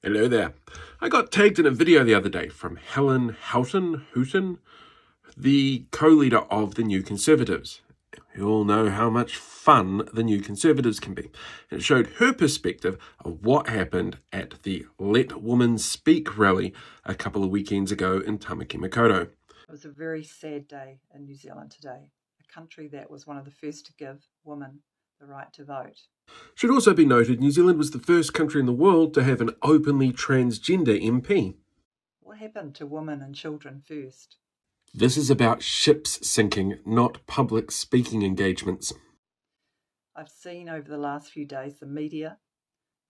Hello there. I got tagged in a video the other day from Helen Houghton, the co-leader of the New Conservatives. You all know how much fun the New Conservatives can be. And it showed her perspective of what happened at the Let Women Speak rally a couple of weekends ago in Tamaki Makaurau. It was a very sad day in New Zealand today, a country that was one of the first to give women the right to vote. Should also be noted, New Zealand was the first country in the world to have an openly transgender MP. What happened to women and children first? This is about ships sinking, not public speaking engagements. I've seen over the last few days the media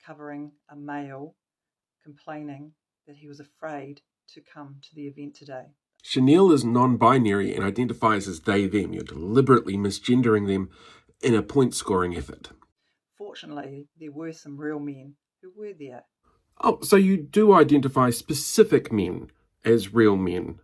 covering a male complaining that he was afraid to come to the event today. Chanel is non-binary and identifies as they, them. You're deliberately misgendering them in a point-scoring effort. Fortunately, there were some real men who were there. Oh, so you do identify specific men as real men.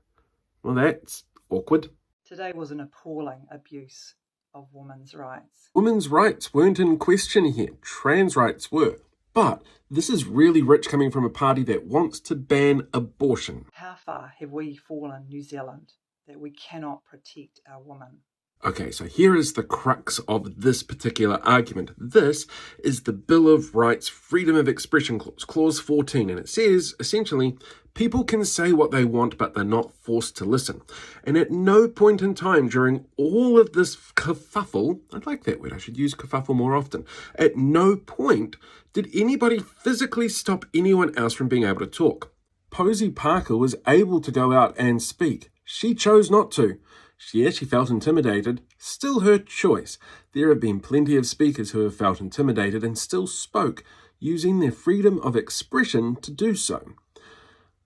Well, that's awkward. Today was an appalling abuse of women's rights. Women's rights weren't in question here. Trans rights were. But this is really rich coming from a party that wants to ban abortion. How far have we fallen, New Zealand, that we cannot protect our women? Okay, so here is the crux of this particular argument. This is the Bill of Rights Freedom of Expression Clause, Clause 14, and it says, essentially, people can say what they want, but they're not forced to listen. And at no point in time during all of this kerfuffle, I'd like that word, I should use kerfuffle more often, at no point did anybody physically stop anyone else from being able to talk. Posey Parker was able to go out and speak. She chose not to. She felt intimidated. Still her choice. There have been plenty of speakers who have felt intimidated and still spoke, using their freedom of expression to do so.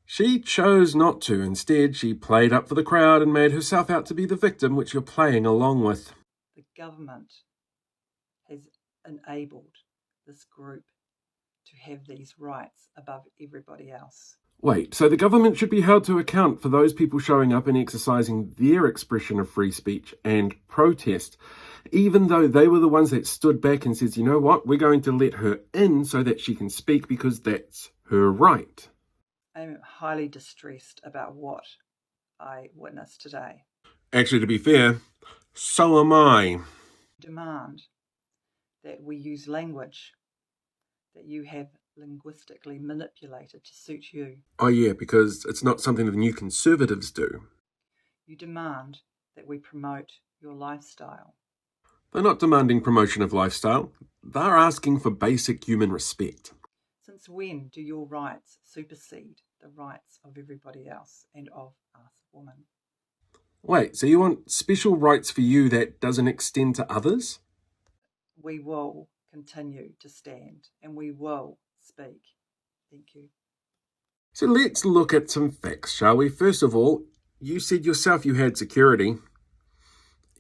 She chose not to. Instead, she played up for the crowd and made herself out to be the victim, which you're playing along with. The government has enabled this group to have these rights above everybody else. Wait, so the government should be held to account for those people showing up and exercising their expression of free speech and protest, even though they were the ones that stood back and said, you know what, we're going to let her in so that she can speak because that's her right. I'm highly distressed about what I witnessed today. Actually, to be fair, so am I. Demand that we use language that you have linguistically manipulated to suit you. Oh yeah, because it's not something the New Conservatives do. You demand that we promote your lifestyle. They're not demanding promotion of lifestyle. They're asking for basic human respect. Since when do your rights supersede the rights of everybody else and of us women? Wait, so you want special rights for you that doesn't extend to others? We will continue to stand and we will speak. Thank you. So let's look at some facts, shall we? First of all, you said yourself you had security.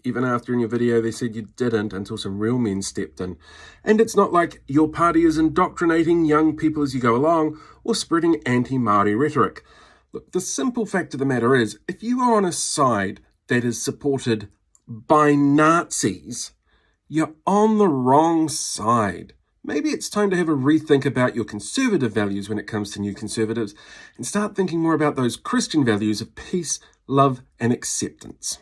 Even after in your video they said you didn't until some real men stepped in. And it's not like your party is indoctrinating young people as you go along or spreading anti-Māori rhetoric. Look, the simple fact of the matter is, if you are on a side that is supported by Nazis, you're on the wrong side. Maybe it's time to have a rethink about your conservative values when it comes to New Conservatives and start thinking more about those Christian values of peace, love, and acceptance.